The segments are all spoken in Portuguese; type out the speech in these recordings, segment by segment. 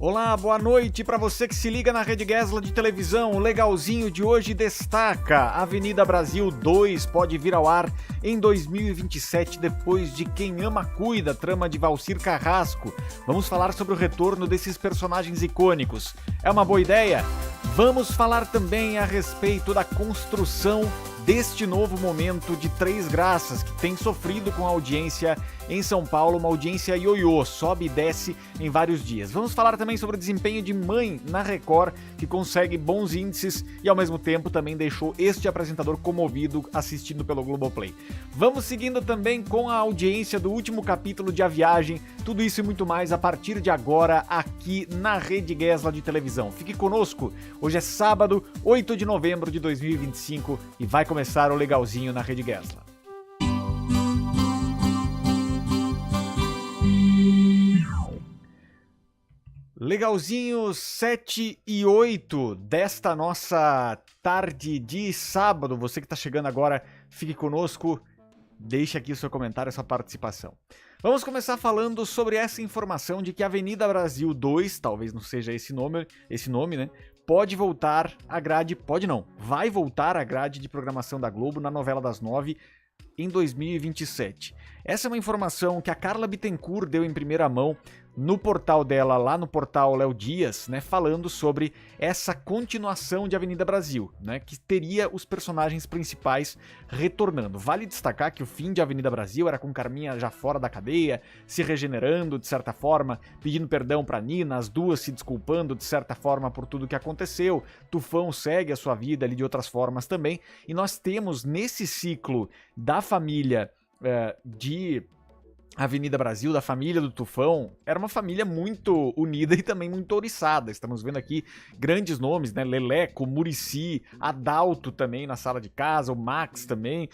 Olá, boa noite para você que se liga na Rede Gesla de televisão. O legalzinho de hoje destaca: Avenida Brasil 2 pode vir ao ar em 2027 depois de Quem Ama Cuida, trama de Valcir Carrasco. Vamos falar sobre o retorno desses personagens icônicos. É uma boa ideia? Vamos falar também a respeito da construção deste novo momento de Três Graças, que tem sofrido com a audiência em São Paulo, uma audiência ioiô, sobe e desce em vários dias. Vamos falar também sobre o desempenho de Mãe na Record, que consegue bons índices e ao mesmo tempo também deixou este apresentador comovido assistindo pelo Globoplay. Vamos seguindo também com a audiência do último capítulo de A Viagem, tudo isso e muito mais a partir de agora aqui na Rede Gesla de televisão. Fique conosco, hoje é sábado, 8 de novembro de 2025 e vai começar o legalzinho na Rede Gesla. Legalzinho 7 e 8 desta nossa tarde de sábado. Você que está chegando agora, fique conosco, deixe aqui o seu comentário, a sua participação. Vamos começar falando sobre essa informação de que Avenida Brasil 2, talvez não seja esse nome, né? Pode voltar à grade, pode não, vai voltar à grade de programação da Globo na novela das 9 em 2027. Essa é uma informação que a Carla Bittencourt deu em primeira mão no portal dela, lá no portal Léo Dias, né, falando sobre essa continuação de Avenida Brasil, né, que teria os personagens principais retornando. Vale destacar que o fim de Avenida Brasil era com Carminha já fora da cadeia, se regenerando de certa forma, pedindo perdão pra Nina, as duas se desculpando de certa forma por tudo que aconteceu. Tufão segue a sua vida ali de outras formas também, e nós temos nesse ciclo da família de Avenida Brasil, da família do Tufão, era uma família muito unida e também muito ouriçada. Estamos vendo aqui grandes nomes, né? Leleco, Muricy, Adalto também na sala de casa, o Max também,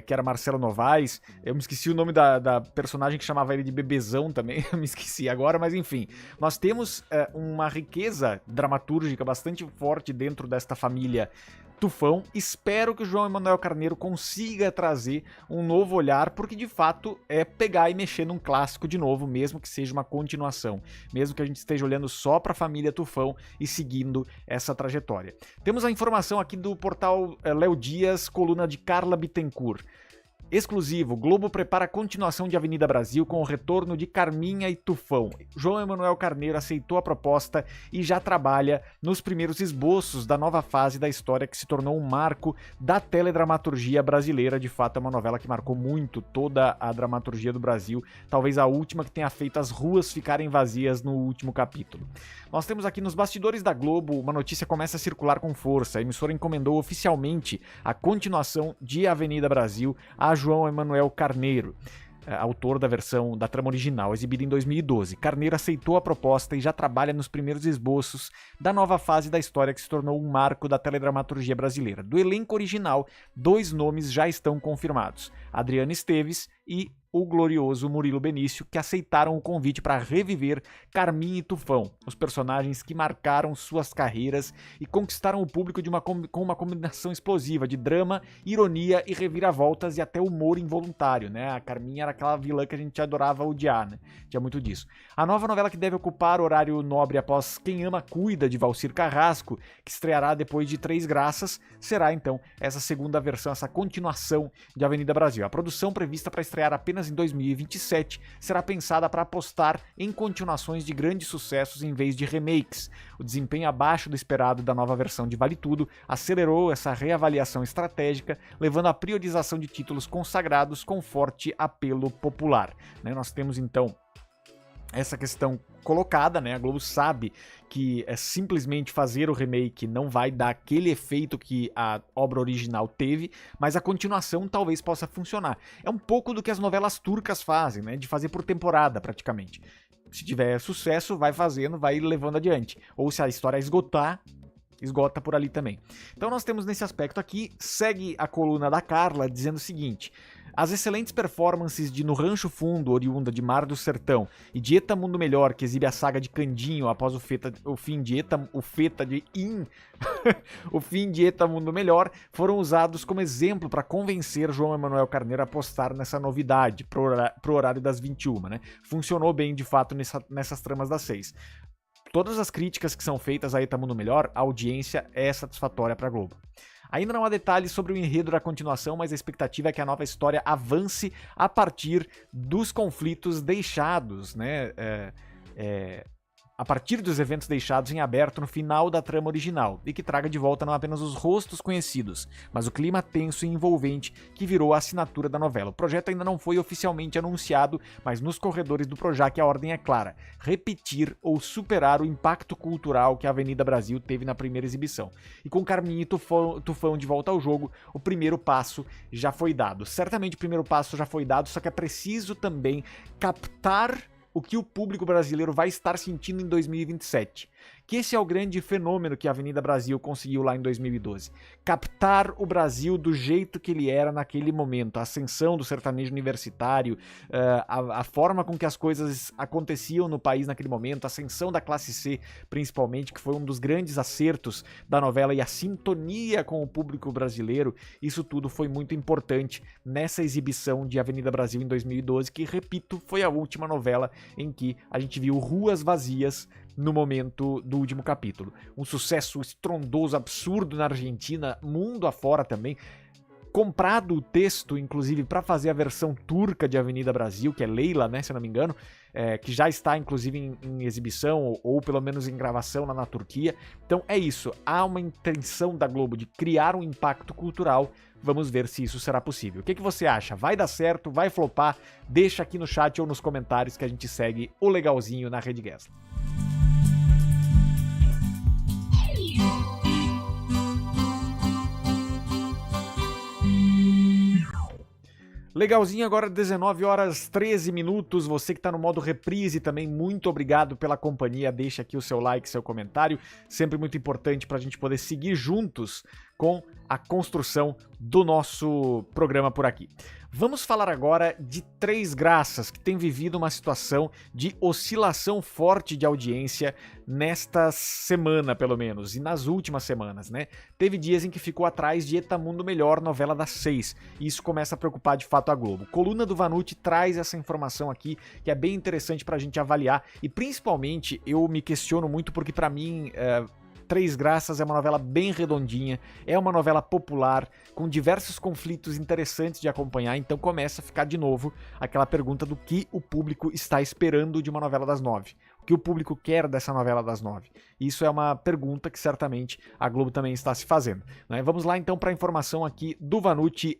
que era Marcelo Novaes. Eu me esqueci o nome da personagem que chamava ele de Bebezão também, eu me esqueci agora, mas enfim. Nós temos uma riqueza dramatúrgica bastante forte dentro desta família Tufão. Espero que o João Emanuel Carneiro consiga trazer um novo olhar, porque de fato é pegar e mexer num clássico de novo, mesmo que seja uma continuação, mesmo que a gente esteja olhando só para a família Tufão e seguindo essa trajetória. Temos a informação aqui do portal Léo Dias, coluna de Carla Bittencourt. Exclusivo, Globo prepara a continuação de Avenida Brasil com o retorno de Carminha e Tufão. João Emanuel Carneiro aceitou a proposta e já trabalha nos primeiros esboços da nova fase da história que se tornou um marco da teledramaturgia brasileira. De fato, é uma novela que marcou muito toda a dramaturgia do Brasil, talvez a última que tenha feito as ruas ficarem vazias no último capítulo. Nós temos aqui nos bastidores da Globo, uma notícia começa a circular com força. A emissora encomendou oficialmente a continuação de Avenida Brasil a João Emanuel Carneiro, autor da versão da trama original, exibida em 2012. Carneiro aceitou a proposta e já trabalha nos primeiros esboços da nova fase da história que se tornou um marco da teledramaturgia brasileira. Do elenco original, 2 nomes já estão confirmados: Adriana Esteves e o glorioso Murilo Benício, que aceitaram o convite para reviver Carminha e Tufão, os personagens que marcaram suas carreiras e conquistaram o público com uma combinação explosiva de drama, ironia e reviravoltas e até humor involuntário, né? A Carminha era aquela vilã que a gente adorava odiar, né? Tinha muito disso. A nova novela que deve ocupar o horário nobre após Quem Ama Cuida, de Valcir Carrasco, que estreará depois de Três Graças, será então essa segunda versão, essa continuação de Avenida Brasil. A produção prevista para estrear apenas em 2027 será pensada para apostar em continuações de grandes sucessos em vez de remakes. O desempenho abaixo do esperado da nova versão de Vale Tudo acelerou essa reavaliação estratégica, levando à priorização de títulos consagrados com forte apelo popular. Nós temos então essa questão colocada, né? A Globo sabe que simplesmente fazer o remake não vai dar aquele efeito que a obra original teve, mas a continuação talvez possa funcionar. É um pouco do que as novelas turcas fazem, né? De fazer por temporada, praticamente. Se tiver sucesso, vai fazendo, vai levando adiante. Ou se a história esgotar, esgota por ali também. Então nós temos nesse aspecto aqui, segue a coluna da Carla dizendo o seguinte: as excelentes performances de No Rancho Fundo, oriunda de Mar do Sertão, e de Eta Mundo Melhor, que exibe a saga de Candinho após o fim de Eta Mundo Melhor, foram usados como exemplo para convencer João Emanuel Carneiro a apostar nessa novidade pro horário das 21, né? Funcionou bem, de fato, nessas tramas das 6. todas as críticas que são feitas a Eta Mundo Melhor, a audiência é satisfatória para a Globo. Ainda não há detalhes sobre o enredo da continuação, mas a expectativa é que a nova história avance a partir dos conflitos deixados, né? A partir dos eventos deixados em aberto no final da trama original, e que traga de volta não apenas os rostos conhecidos, mas o clima tenso e envolvente que virou a assinatura da novela. O projeto ainda não foi oficialmente anunciado, mas nos corredores do Projac a ordem é clara: repetir ou superar o impacto cultural que a Avenida Brasil teve na primeira exibição. E com Carminha e Tufão de volta ao jogo, o primeiro passo já foi dado. Certamente o primeiro passo já foi dado, só que é preciso também captar o que o público brasileiro vai estar sentindo em 2027. Que esse é o grande fenômeno que a Avenida Brasil conseguiu lá em 2012. Captar o Brasil do jeito que ele era naquele momento. A ascensão do sertanejo universitário, a forma com que as coisas aconteciam no país naquele momento, a ascensão da classe C, principalmente, que foi um dos grandes acertos da novela, e a sintonia com o público brasileiro. Isso tudo foi muito importante nessa exibição de Avenida Brasil em 2012, que, repito, foi a última novela em que a gente viu ruas vazias no momento do último capítulo. Um sucesso estrondoso, absurdo na Argentina, mundo afora também. Comprado o texto, inclusive, para fazer a versão turca de Avenida Brasil, que é Leila, né, se eu não me engano, que já está, inclusive, em exibição, ou pelo menos em gravação lá na Turquia. Então é isso, há uma intenção da Globo de criar um impacto cultural. Vamos ver se isso será possível. O que você acha? Vai dar certo? Vai flopar? Deixa aqui no chat ou nos comentários que a gente segue o legalzinho na Rede Gessler. Legalzinho, agora 19 horas 13 minutos, você que está no modo reprise também, muito obrigado pela companhia, deixa aqui o seu like, seu comentário, sempre muito importante para a gente poder seguir juntos com a construção do nosso programa por aqui. Vamos falar agora de Três Graças, que tem vivido uma situação de oscilação forte de audiência nesta semana, pelo menos, e nas últimas semanas, né? Teve dias em que ficou atrás de Eta Mundo Melhor, novela das 6, e isso começa a preocupar de fato a Globo. Coluna do Vanucci traz essa informação aqui, que é bem interessante pra gente avaliar, e principalmente eu me questiono muito porque pra mim Três Graças é uma novela bem redondinha, é uma novela popular, com diversos conflitos interessantes de acompanhar, então começa a ficar de novo aquela pergunta do que o público está esperando de uma novela das 9. O que o público quer dessa novela das 9? Isso é uma pergunta que certamente a Globo também está se fazendo, né? Vamos lá então para a informação aqui do Vanucci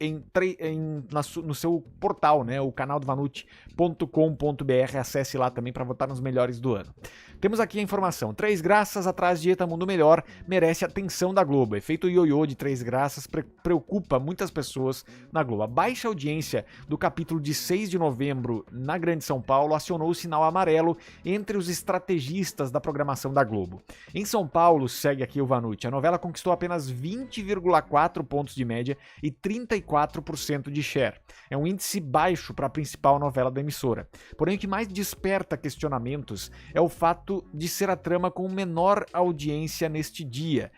no seu portal, né? O canal do Vanucci.com.br, acesse lá também para votar nos melhores do ano. Temos aqui a informação: Três Graças atrás de Eta Mundo Melhor merece a atenção da Globo. Efeito ioiô de Três Graças preocupa muitas pessoas na Globo. A baixa audiência do capítulo de 6 de novembro na Grande São Paulo acionou o sinal amarelo entre os estrategistas da programação da Globo. Em São Paulo, segue aqui o Vanucci, a novela conquistou apenas 20,4 pontos de média e 34% de share. É um índice baixo para a principal novela da emissora. Porém, o que mais desperta questionamentos é o fato de ser a trama com menor audiência nesse dia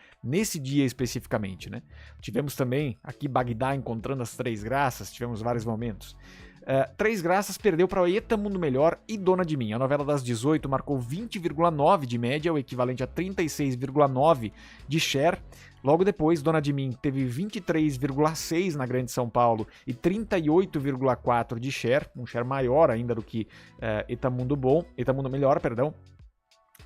especificamente, né? Tivemos também aqui Bagdá encontrando as Três Graças, tivemos vários momentos. Três Graças perdeu para Eta Mundo Melhor e Dona de Mim. A novela das 18 marcou 20,9 de média, o equivalente a 36,9 de share. Logo depois, Dona de Mim teve 23,6 na Grande São Paulo e 38,4 de share, um share maior ainda do que Eta Mundo Melhor, perdão.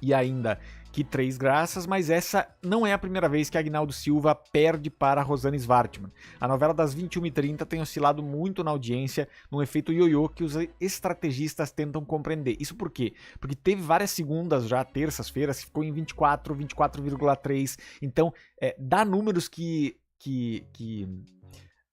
E ainda que Três Graças, mas essa não é a primeira vez que Agnaldo Silva perde para Rosane Svartman. A novela das 21h30 tem oscilado muito na audiência, num efeito ioiô que os estrategistas tentam compreender. Isso por quê? Porque teve várias segundas já, terças-feiras, que ficou em 24, 24,3. Então, dá números que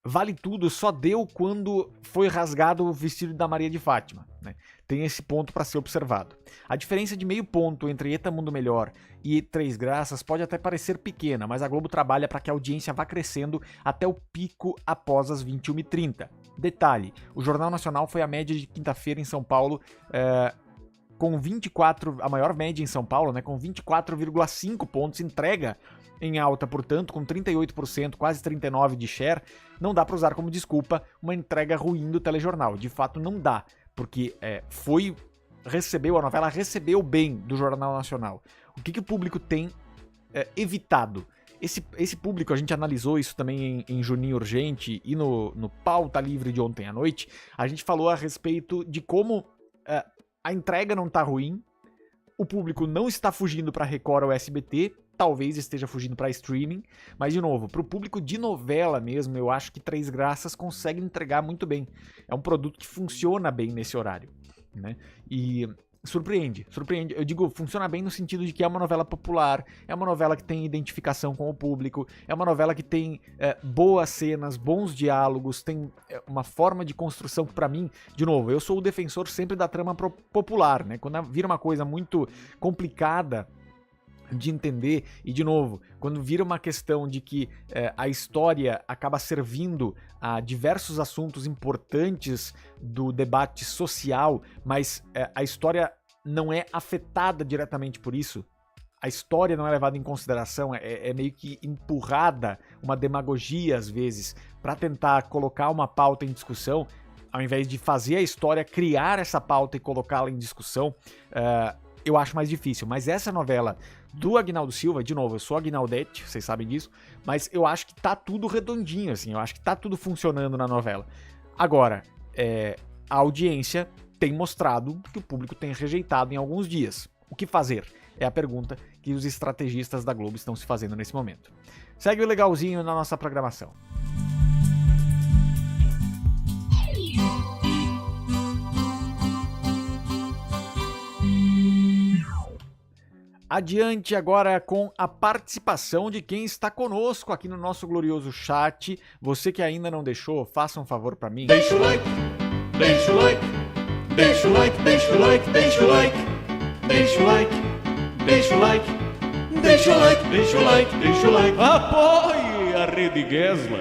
Vale Tudo só deu quando foi rasgado o vestido da Maria de Fátima, né? Tem esse ponto para ser observado. A diferença de meio ponto entre Eta Mundo Melhor e Três Graças pode até parecer pequena, mas a Globo trabalha para que a audiência vá crescendo até o pico após as 21h30. Detalhe, o Jornal Nacional foi a média de quinta-feira em São Paulo, com 24, a maior média em São Paulo, né, com 24,5 pontos, entrega em alta, portanto, com 38%, quase 39% de share. Não dá para usar como desculpa uma entrega ruim do telejornal. De fato, não dá, porque foi a novela recebeu bem do Jornal Nacional? O que o público tem evitado? Esse público, a gente analisou isso também em Juninho Urgente e no Pauta Livre de ontem à noite, a gente falou a respeito de como a entrega não tá ruim, o público não está fugindo para Record ou SBT, talvez esteja fugindo para streaming, mas de novo, pro público de novela mesmo, eu acho que Três Graças consegue entregar muito bem. É um produto que funciona bem nesse horário, né? E surpreende. Eu digo, funciona bem no sentido de que é uma novela popular, é uma novela que tem identificação com o público, é uma novela que tem boas cenas, bons diálogos, tem uma forma de construção que, pra mim, de novo, eu sou o defensor sempre da trama popular, né? Quando vira uma coisa muito complicada de entender, e de novo, quando vira uma questão de que a história acaba servindo a diversos assuntos importantes do debate social, mas a história não é afetada diretamente por isso, a história não é levada em consideração, é meio que empurrada, uma demagogia às vezes, para tentar colocar uma pauta em discussão, ao invés de fazer a história, criar essa pauta e colocá-la em discussão, eu acho mais difícil. Mas essa novela do Aguinaldo Silva, de novo, eu sou Aguinaldete, vocês sabem disso, mas eu acho que tá tudo redondinho, assim, eu acho que tá tudo funcionando na novela. Agora, a audiência tem mostrado que o público tem rejeitado em alguns dias. O que fazer? É a pergunta que os estrategistas da Globo estão se fazendo nesse momento. Segue o legalzinho na nossa programação. Adiante agora com a participação de quem está conosco aqui no nosso glorioso chat. Você que ainda não deixou, faça um favor para mim. Deixa o like, deixa o like, deixa o like, deixa o like, deixa o like, deixa o like, deixa o like, deixa o like, deixa o like, deixa o like. Apoie a Rede Gesla.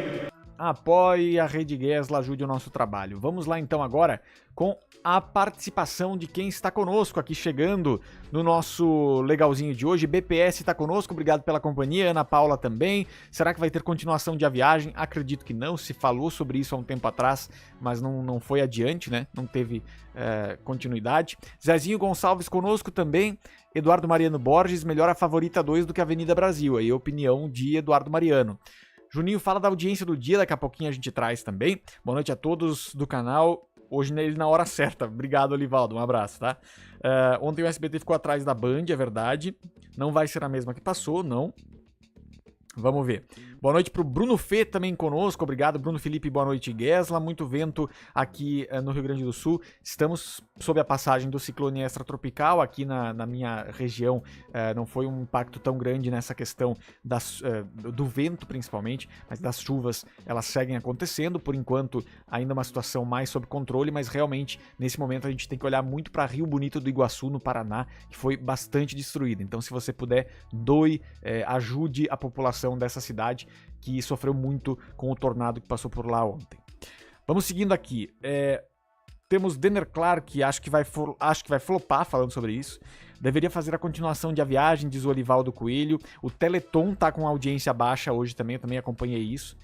Apoie a Rede Gesla, ajude o nosso trabalho. Vamos lá então agora com a participação de quem está conosco aqui chegando no nosso legalzinho de hoje. BPS está conosco, obrigado pela companhia, Ana Paula também. Será que vai ter continuação de A Viagem? Acredito que não, se falou sobre isso há um tempo atrás, mas não foi adiante, né? Não teve continuidade. Zezinho Gonçalves conosco também. Eduardo Mariano Borges, melhor a Favorita 2 do que a Avenida Brasil. Aí a opinião de Eduardo Mariano. Juninho fala da audiência do dia, daqui a pouquinho a gente traz também. Boa noite a todos do canal. Hoje nele na hora certa. Obrigado, Olivaldo. Um abraço, tá? Ontem o SBT ficou atrás da Band, é verdade. Não vai ser a mesma que passou, não. Vamos ver. Boa noite pro Bruno Fê também conosco. Obrigado, Bruno Felipe. Boa noite, Gesla. Muito vento aqui no Rio Grande do Sul. Estamos sob a passagem do ciclone extratropical aqui na minha região. Não foi um impacto tão grande nessa questão do vento, principalmente, mas das chuvas, elas seguem acontecendo. Por enquanto, ainda uma situação mais sob controle, mas realmente, nesse momento, a gente tem que olhar muito para Rio Bonito do Iguaçu, no Paraná, que foi bastante destruído. Então, se você puder, doe, ajude a população dessa cidade que sofreu muito com o tornado que passou por lá ontem. Vamos seguindo aqui. Temos Denner Clark, acho que vai flopar falando sobre isso. Deveria fazer a continuação de A Viagem, diz o Olivaldo Coelho. O Teleton tá com audiência baixa hoje também, eu também acompanhei isso.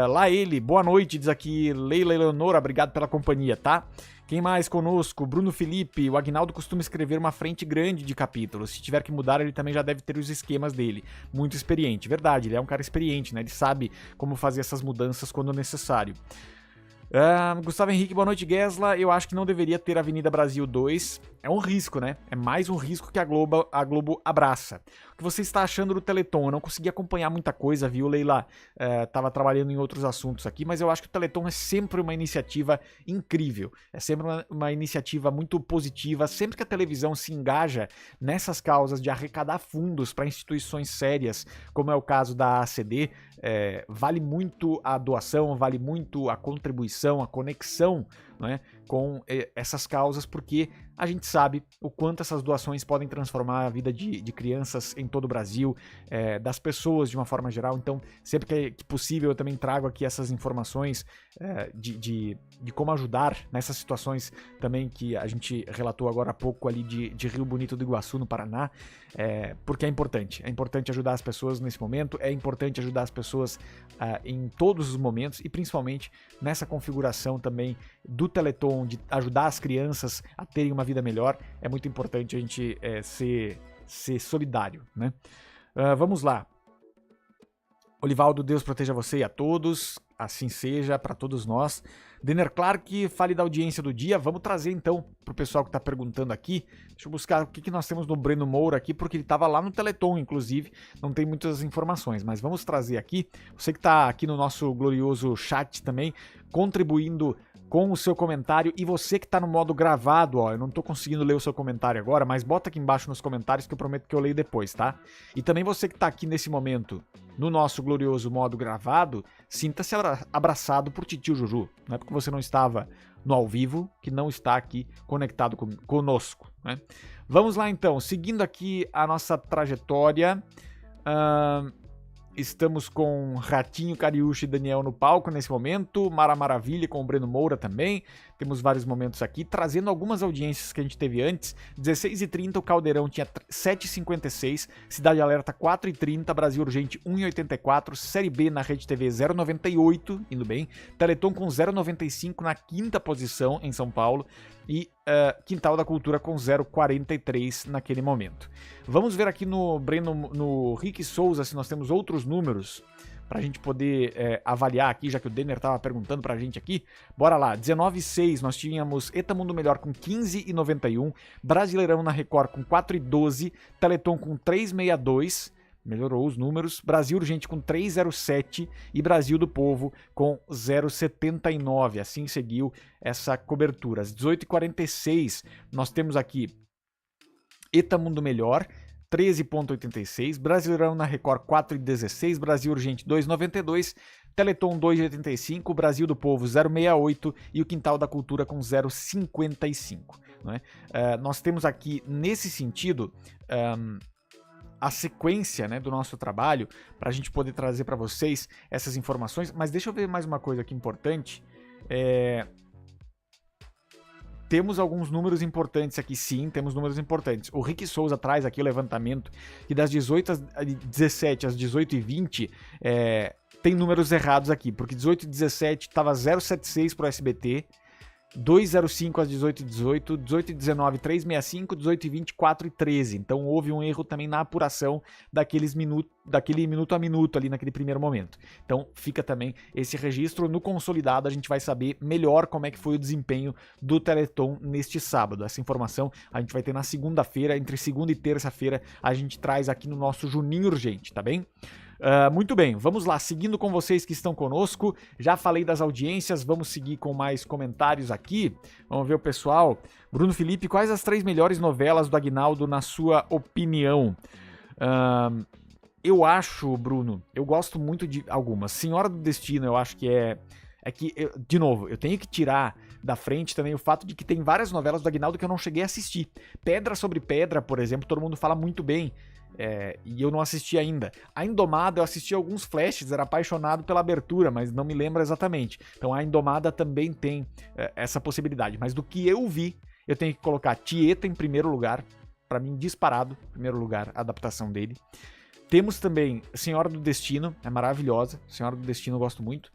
Lá ele, boa noite, diz aqui Leila Eleonora, obrigado pela companhia, tá? Quem mais conosco? Bruno Felipe, o Aguinaldo costuma escrever uma frente grande de capítulos, se tiver que mudar ele também já deve ter os esquemas dele, muito experiente, verdade, ele é um cara experiente, né, ele sabe como fazer essas mudanças quando necessário. Gustavo Henrique, boa noite, Gesla. Eu acho que não deveria ter Avenida Brasil 2. É um risco, né? É mais um risco que a Globo abraça. O que você está achando do Teleton? Eu não consegui acompanhar muita coisa, viu, Leila? Tava trabalhando em outros assuntos aqui, mas eu acho que o Teleton é sempre uma iniciativa incrível. É sempre uma iniciativa muito positiva. Sempre que a televisão se engaja nessas causas de arrecadar fundos para instituições sérias, como é o caso da ACD, vale muito a doação, vale muito a contribuição, a conexão, né, com essas causas, porque a gente sabe o quanto essas doações podem transformar a vida de crianças em todo o Brasil, das pessoas de uma forma geral. Então, sempre que possível, eu também trago aqui essas informações de como ajudar nessas situações também que a gente relatou agora há pouco ali de Rio Bonito do Iguaçu, no Paraná, porque é importante ajudar as pessoas nesse momento, é importante ajudar as pessoas em todos os momentos e principalmente nessa configuração também do Teleton, de ajudar as crianças a terem uma vida vida melhor, é muito importante a gente ser solidário, né? Vamos lá. Olivaldo, Deus proteja você e a todos, assim seja para todos nós. Denner Clark, fale da audiência do dia. Vamos trazer então pro pessoal que tá perguntando aqui. Deixa eu buscar o que nós temos no Breno Moura aqui, porque ele tava lá no Teleton, inclusive. Não tem muitas informações, mas vamos trazer aqui. Você que tá aqui no nosso glorioso chat também, contribuindo com o seu comentário, e você que tá no modo gravado, ó, eu não tô conseguindo ler o seu comentário agora, mas bota aqui embaixo nos comentários que eu prometo que eu leio depois, tá? E também você que tá aqui nesse momento, no nosso glorioso modo gravado, sinta-se abraçado por Titio Juju, não é porque você não estava no ao vivo, que não está aqui conectado conosco, né? Vamos lá então, seguindo aqui a nossa trajetória, estamos com Ratinho, Cariúcha e Daniel no palco nesse momento, Mara Maravilha com o Breno Moura também, temos vários momentos aqui, trazendo algumas audiências que a gente teve antes. 16h30 o Caldeirão tinha 7h56, Cidade Alerta 4h30, Brasil Urgente 1h84, Série B na Rede TV 0h98, indo bem, Teleton com 0h95 na quinta posição em São Paulo, e Quintal da Cultura com 0,43 naquele momento. Vamos ver aqui no Rick Souza se nós temos outros números pra gente poder avaliar aqui, já que o Denner tava perguntando pra gente aqui. Bora lá, 19,6 nós tínhamos Eta Mundo Melhor com 15,91, Brasileirão na Record com 4,12, Teleton com 3,62, melhorou os números, Brasil Urgente com 3,07 e Brasil do Povo com 0,79. Assim seguiu essa cobertura. Às 18h46 nós temos aqui Eta Mundo Melhor, 13,86, Brasileirão na Record 4,16, Brasil Urgente 2,92, Teleton 2,85, Brasil do Povo 0,68 e o Quintal da Cultura com 0,55. Né? Nós temos aqui, nesse sentido, a sequência, né, do nosso trabalho, para a gente poder trazer para vocês essas informações. Mas deixa eu ver mais uma coisa aqui importante. Temos alguns números importantes aqui, sim, temos números importantes. O Rick Souza traz aqui o levantamento que das 18h17 às 18h20 tem números errados aqui, porque 18h17 estava 0,76 para o SBT, 2,05 às 18h18, 18h19, 3,65, 18h20, 4,13. Então houve um erro também na apuração daquele minuto a minuto ali naquele primeiro momento. Então fica também esse registro. No consolidado a gente vai saber melhor como é que foi o desempenho do Teleton neste sábado. Essa informação a gente vai ter na segunda-feira, entre segunda e terça-feira a gente traz aqui no nosso Juninho Urgente, tá bem? Muito bem, vamos lá, seguindo com vocês que estão conosco, já falei das audiências, vamos seguir com mais comentários aqui, vamos ver o pessoal. Bruno Felipe, quais as 3 melhores novelas do Aguinaldo na sua opinião? Eu acho, Bruno, eu gosto muito de algumas. Senhora do Destino, eu acho que de novo, eu tenho que tirar da frente também o fato de que tem várias novelas do Aguinaldo que eu não cheguei a assistir. Pedra sobre Pedra, por exemplo, todo mundo fala muito bem. E eu não assisti ainda. A Indomada eu assisti alguns flashes, era apaixonado pela abertura, mas não me lembro exatamente. Então a Indomada também tem essa possibilidade. Mas do que eu vi, eu tenho que colocar Tieta em primeiro lugar. Pra mim, disparado, em primeiro lugar, a adaptação dele. Temos também Senhora do Destino, é maravilhosa. Senhora do Destino eu gosto muito.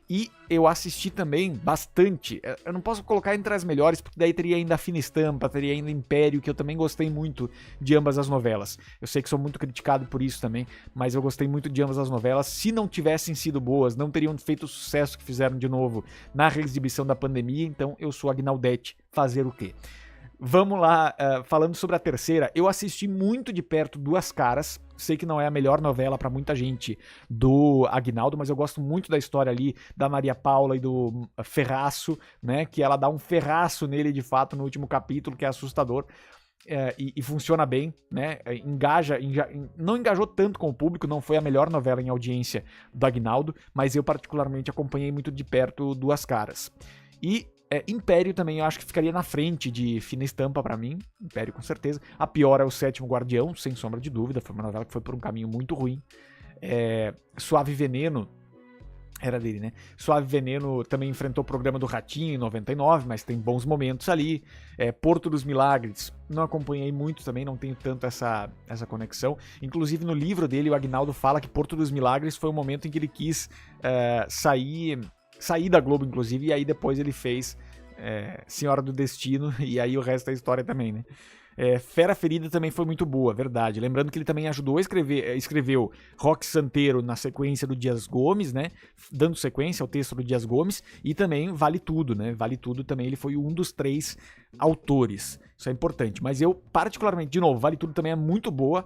E eu assisti também bastante, eu não posso colocar entre as melhores, porque daí teria ainda a Fina Estampa, teria ainda Império, que eu também gostei muito de ambas as novelas. Eu sei que sou muito criticado por isso também, mas eu gostei muito de ambas as novelas. Se não tivessem sido boas, não teriam feito o sucesso que fizeram de novo na reexibição da pandemia, então eu sou Aguinaldete, fazer o quê? Vamos lá, falando sobre a terceira, eu assisti muito de perto Duas Caras, sei que não é a melhor novela pra muita gente do Aguinaldo, mas eu gosto muito da história ali da Maria Paula e do Ferraço, né, que ela dá um ferraço nele de fato no último capítulo, que é assustador. E funciona bem, né? Não engajou tanto com o público, não foi a melhor novela em audiência do Aguinaldo, mas eu particularmente acompanhei muito de perto Duas Caras. E Império também eu acho que ficaria na frente de Fina Estampa pra mim. Império com certeza. A pior é O Sétimo Guardião, sem sombra de dúvida. Foi uma novela que foi por um caminho muito ruim. Suave Veneno era dele, né? Suave Veneno também enfrentou o programa do Ratinho em 99, mas tem bons momentos ali. Porto dos Milagres, não acompanhei muito também, não tenho tanto essa conexão. Inclusive no livro dele, o Aguinaldo fala que Porto dos Milagres foi o momento em que ele quis sair da Globo, inclusive, e aí depois ele fez Senhora do Destino, e aí o resto da história também, né? Fera Ferida também foi muito boa, verdade. Lembrando que ele também ajudou a escreveu Roque Santeiro na sequência do Dias Gomes, né? Dando sequência ao texto do Dias Gomes, e também Vale Tudo, né? Vale Tudo também ele foi um dos 3 autores. Isso é importante. Mas eu, particularmente, de novo, Vale Tudo também é muito boa.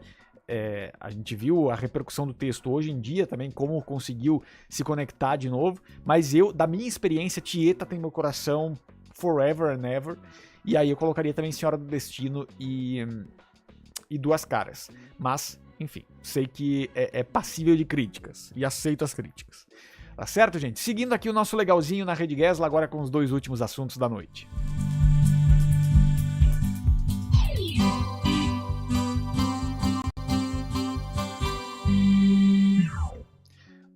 A gente viu a repercussão do texto hoje em dia também, como conseguiu se conectar de novo. Mas eu, da minha experiência, Tieta tem meu coração forever and ever. E aí eu colocaria também Senhora do Destino e Duas Caras. Mas, enfim, sei que é passível de críticas. E aceito as críticas. Tá certo, gente? Seguindo aqui o nosso legalzinho na Rede Gesla, agora com os 2 últimos assuntos da noite.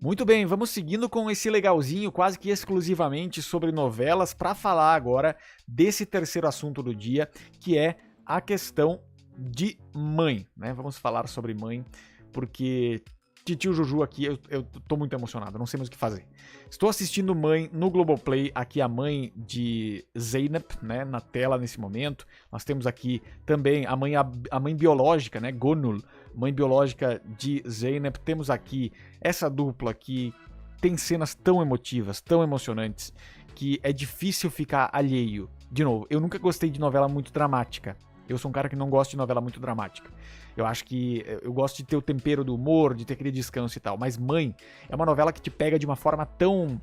Muito bem, vamos seguindo com esse legalzinho quase que exclusivamente sobre novelas para falar agora desse terceiro assunto do dia, que é a questão de mãe, né? Vamos falar sobre mãe, porque Titio Juju aqui, eu tô muito emocionado, não sei mais o que fazer. Estou assistindo Mãe no Globoplay, aqui a mãe de Zeynep, né, na tela nesse momento. Nós temos aqui também a mãe biológica, né, Gonul, mãe biológica de Zeynep. Temos aqui essa dupla que tem cenas tão emotivas, tão emocionantes, que é difícil ficar alheio. De novo, eu nunca gostei de novela muito dramática. Eu sou um cara que não gosta de novela muito dramática. Eu acho que eu gosto de ter o tempero do humor, de ter aquele descanso e tal. Mas Mãe é uma novela que te pega de uma forma tão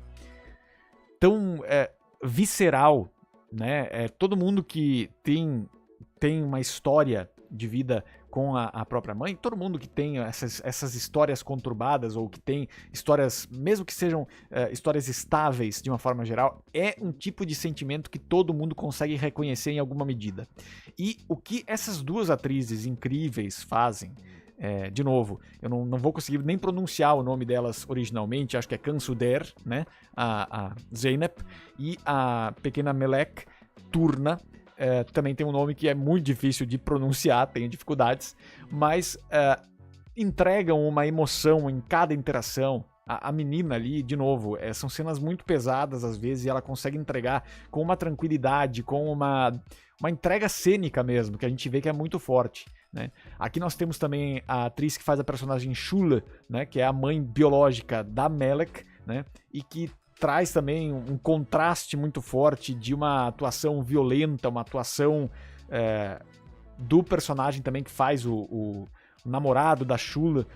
visceral, né? Todo mundo que tem uma história de vida com a própria mãe, todo mundo que tem essas histórias conturbadas ou que tem histórias, mesmo que sejam histórias estáveis de uma forma geral, é um tipo de sentimento que todo mundo consegue reconhecer em alguma medida. E o que essas duas atrizes incríveis fazem, de novo, eu não vou conseguir nem pronunciar o nome delas originalmente, acho que é Kansuder, né, a Zeynep, e a pequena Melek Turna, também tem um nome que é muito difícil de pronunciar, tenho dificuldades, mas entregam uma emoção em cada interação. A menina ali, de novo, são cenas muito pesadas às vezes, e ela consegue entregar com uma tranquilidade, com uma entrega cênica mesmo, que a gente vê que é muito forte, né? Aqui nós temos também a atriz que faz a personagem Shula, né, que é a mãe biológica da Melek, né, e que traz também um contraste muito forte de uma atuação violenta, uma atuação do personagem também que faz o namorado da Shula,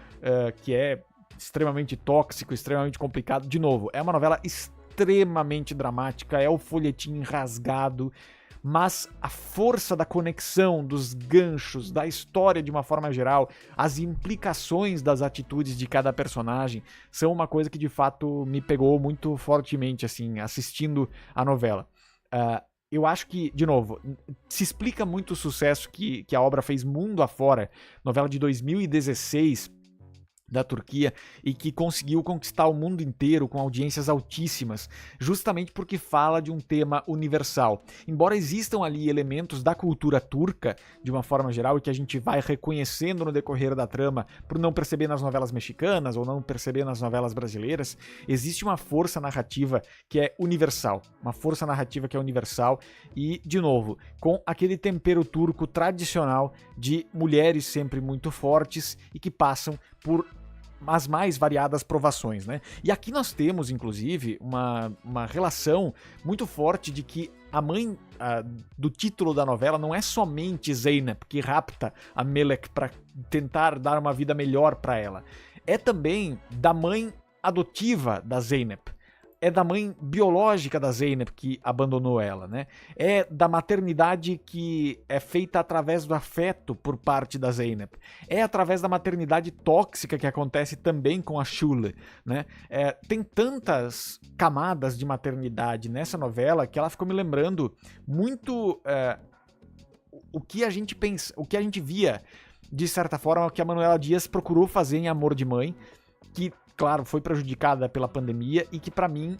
que é extremamente tóxico, extremamente complicado. De novo, é uma novela extremamente dramática, é o folhetim rasgado, mas a força da conexão, dos ganchos, da história de uma forma geral, as implicações das atitudes de cada personagem são uma coisa que de fato me pegou muito fortemente, assim, assistindo a novela. Eu acho que, de novo, se explica muito o sucesso que a obra fez mundo afora, novela de 2016, da Turquia, e que conseguiu conquistar o mundo inteiro com audiências altíssimas, justamente porque fala de um tema universal. Embora existam ali elementos da cultura turca, de uma forma geral, e que a gente vai reconhecendo no decorrer da trama, por não perceber nas novelas mexicanas ou não perceber nas novelas brasileiras, existe uma força narrativa que é universal. Uma força narrativa que é universal e, de novo, com aquele tempero turco tradicional de mulheres sempre muito fortes e que passam por as mais variadas provações, né? E aqui nós temos, inclusive, uma relação muito forte de que a mãe do título da novela não é somente Zeynep, que rapta a Melek para tentar dar uma vida melhor para ela. É também da mãe adotiva da Zeynep. É da mãe biológica da Zeynep que abandonou ela, né? É da maternidade que é feita através do afeto por parte da Zeynep. É através da maternidade tóxica que acontece também com a Shula, né? Tem tantas camadas de maternidade nessa novela que ela ficou me lembrando muito o que a gente pensa, o que a gente via, de certa forma, o que a Manuela Dias procurou fazer em Amor de Mãe, que claro, foi prejudicada pela pandemia e que pra mim,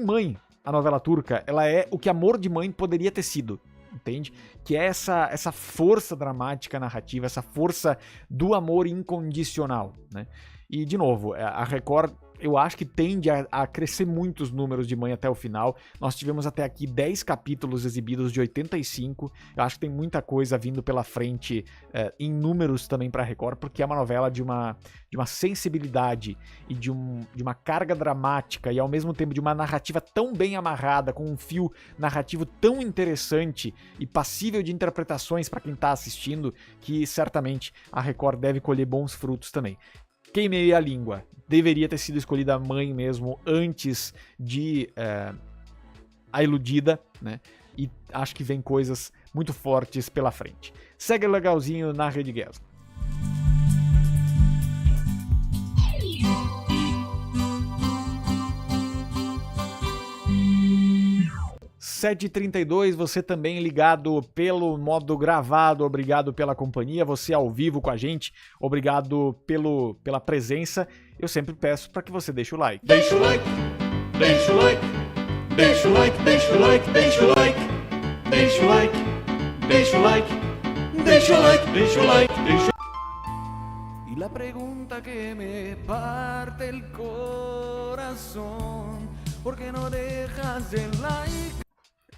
Mãe, a novela turca, ela é o que Amor de Mãe poderia ter sido, entende? Que é essa força dramática narrativa, essa força do amor incondicional, né? E, de novo, a Record eu acho que tende a crescer muito os números de Mãe até o final. Nós tivemos até aqui 10 capítulos exibidos de 85. Eu acho que tem muita coisa vindo pela frente em números também para Record, porque é uma novela de uma sensibilidade e de uma carga dramática e ao mesmo tempo de uma narrativa tão bem amarrada, com um fio narrativo tão interessante e passível de interpretações para quem está assistindo, que certamente a Record deve colher bons frutos também. Queimei a língua. Deveria ter sido escolhida a Mãe mesmo antes de A Iludida, né? E acho que vem coisas muito fortes pela frente. Segue legalzinho na Rede Gessler. 7h32, você também ligado pelo modo gravado, obrigado pela companhia, você ao vivo com a gente, obrigado pela presença. Eu sempre peço para que você deixe o like. Deixa o like, deixa o like, deixa o like, deixa o like, deixa o like, deixa o like, deixa o like, deixa o like, deixa o like, deixa. Y la pregunta que me parte el corazón, ¿por qué no dejas el like?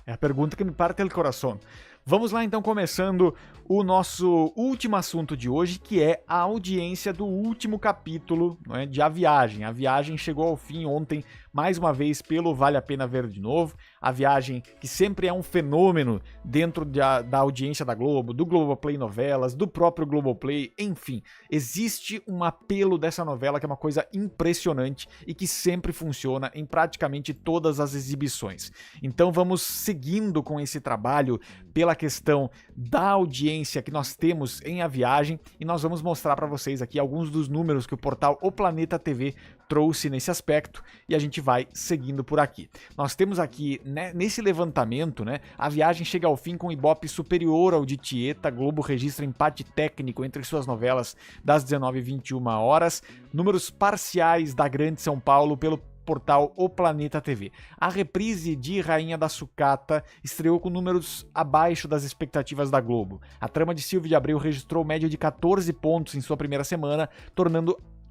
É a pergunta que me parte o coração. Vamos lá então, começando o nosso último assunto de hoje, que é a audiência do último capítulo, né, de A Viagem. A Viagem chegou ao fim ontem, mais uma vez, pelo Vale a Pena Ver de Novo. A Viagem, que sempre é um fenômeno dentro da audiência da Globo, do Globoplay Novelas, do próprio Globoplay, enfim. Existe um apelo dessa novela que é uma coisa impressionante e que sempre funciona em praticamente todas as exibições. Então vamos seguindo com esse trabalho pela questão da audiência que nós temos em A Viagem, e nós vamos mostrar para vocês aqui alguns dos números que o portal O Planeta TV trouxe nesse aspecto, e a gente vai seguindo por aqui. Nós temos aqui, né, nesse levantamento, né, A Viagem chega ao fim com Ibope superior ao de Tieta. Globo registra empate técnico entre suas novelas das 19h21. Números parciais da Grande São Paulo pelo portal O Planeta TV. A reprise de Rainha da Sucata estreou com números abaixo das expectativas da Globo. A trama de Silvio de Abreu registrou média de 14 pontos em sua primeira semana,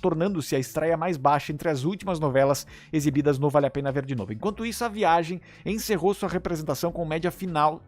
tornando-se a estreia mais baixa entre as últimas novelas exibidas no Vale a Pena Ver de Novo. Enquanto isso, A Viagem encerrou sua reapresentação com média final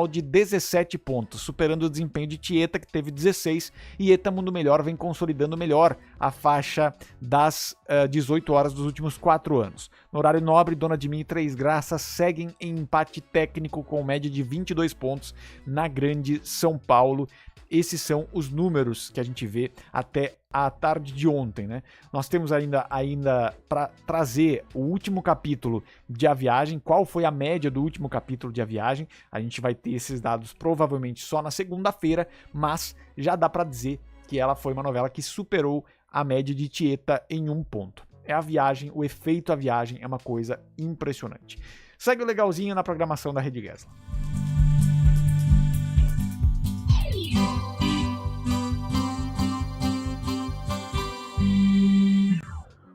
de 17 pontos, superando o desempenho de Tieta, que teve 16, e Eta Mundo Melhor vem consolidando melhor a faixa das 18 horas dos últimos 4 anos. No horário nobre, Dona de Mim e Três Graças seguem em empate técnico com média de 22 pontos na Grande São Paulo. Esses são os números que a gente vê até a tarde de ontem, né? Nós temos ainda para trazer o último capítulo de A Viagem. Qual foi a média do último capítulo de A Viagem? A gente vai ter esses dados provavelmente só na segunda-feira, mas já dá para dizer que ela foi uma novela que superou a média de Tieta em 1 ponto. É A Viagem, o efeito A Viagem é uma coisa impressionante. Segue o legalzinho na programação da Rede Gessler.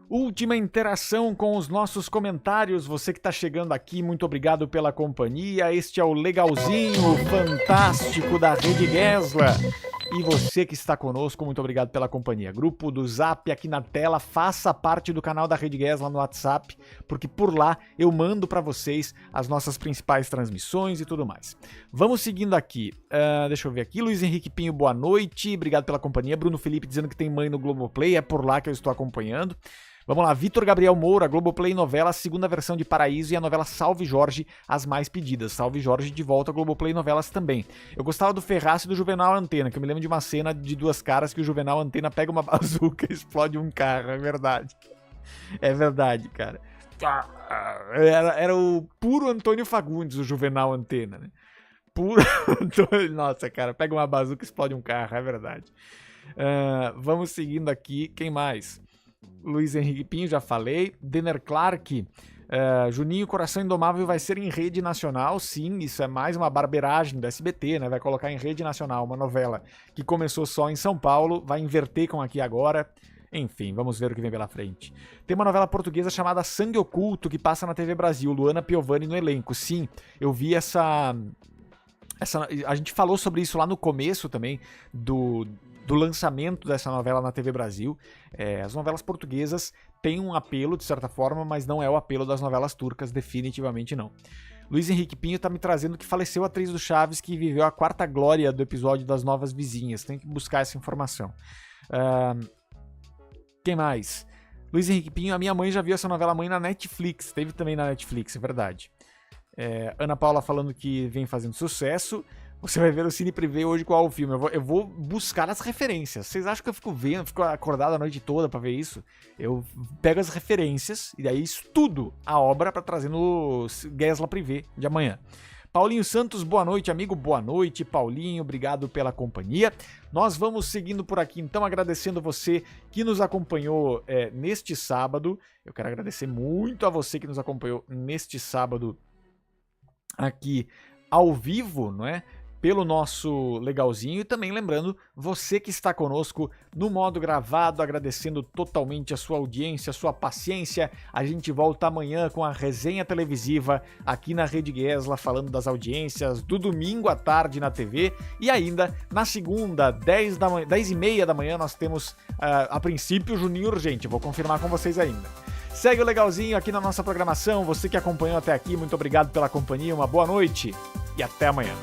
Última interação com os nossos comentários. Você que está chegando aqui, muito obrigado pela companhia. Este é o legalzinho fantástico da Rede Gessler. E você que está conosco, muito obrigado pela companhia. Grupo do Zap aqui na tela, faça parte do canal da Rede Gessler no WhatsApp, porque por lá eu mando para vocês as nossas principais transmissões e tudo mais. Vamos seguindo aqui. Deixa eu ver aqui. Luiz Henrique Pinho, boa noite. Obrigado pela companhia. Bruno Felipe dizendo que tem mãe no Globoplay. É por lá que eu estou acompanhando. Vamos lá, Vitor Gabriel Moura, Globoplay Novela, a segunda versão de Paraíso e a novela Salve Jorge, as mais pedidas. Salve Jorge de volta a Globoplay Novelas também. Eu gostava do Ferraz e do Juvenal Antena, que eu me lembro de uma cena de duas caras que o Juvenal Antena pega uma bazuca e explode um carro, é verdade. É verdade, cara. Era o puro Antônio Fagundes, o Juvenal Antena, né? Puro Antônio... Nossa, cara, pega uma bazuca e explode um carro, é verdade. Vamos seguindo aqui, quem mais? Luiz Henrique Pinho, já falei. Denner Clark, Juninho Coração Indomável vai ser em rede nacional. Sim, isso é mais uma barbeiragem do SBT, né? Vai colocar em rede nacional uma novela que começou só em São Paulo, vai inverter com aqui agora. Enfim, vamos ver o que vem pela frente. Tem uma novela portuguesa chamada Sangue Oculto que passa na TV Brasil, Luana Piovani no elenco. Sim, eu vi essa... A gente falou sobre isso lá no começo também do lançamento dessa novela na TV Brasil. As novelas portuguesas têm um apelo, de certa forma, mas não é o apelo das novelas turcas, definitivamente não. Luiz Henrique Pinho tá me trazendo que faleceu a atriz do Chaves que viveu a quarta glória do episódio das Novas Vizinhas. Tem que buscar essa informação. Quem mais? Luiz Henrique Pinho, a minha mãe já viu essa novela Mãe na Netflix. Teve também na Netflix, é verdade. Ana Paula falando que vem fazendo sucesso. Você vai ver o Cine Privé hoje qual é o filme. Eu vou buscar as referências. Vocês acham que eu fico vendo, fico acordado a noite toda pra ver isso? Eu pego as referências e daí estudo a obra pra trazer no Gesla Privé de amanhã. Paulinho Santos, boa noite, amigo. Boa noite, Paulinho. Obrigado pela companhia. Nós vamos seguindo por aqui, então, agradecendo você que nos acompanhou neste sábado. Eu quero agradecer muito a você que nos acompanhou neste sábado aqui ao vivo, não é? Pelo nosso legalzinho, e também lembrando, você que está conosco no modo gravado, agradecendo totalmente a sua audiência, a sua paciência. A gente volta amanhã com a resenha televisiva aqui na Rede Gesla, falando das audiências do domingo à tarde na TV, e ainda na segunda, 10h30 da manhã, nós temos, a princípio, o Juninho Urgente. Vou confirmar com vocês ainda. Segue o legalzinho aqui na nossa programação. Você que acompanhou até aqui, muito obrigado pela companhia, uma boa noite e até amanhã.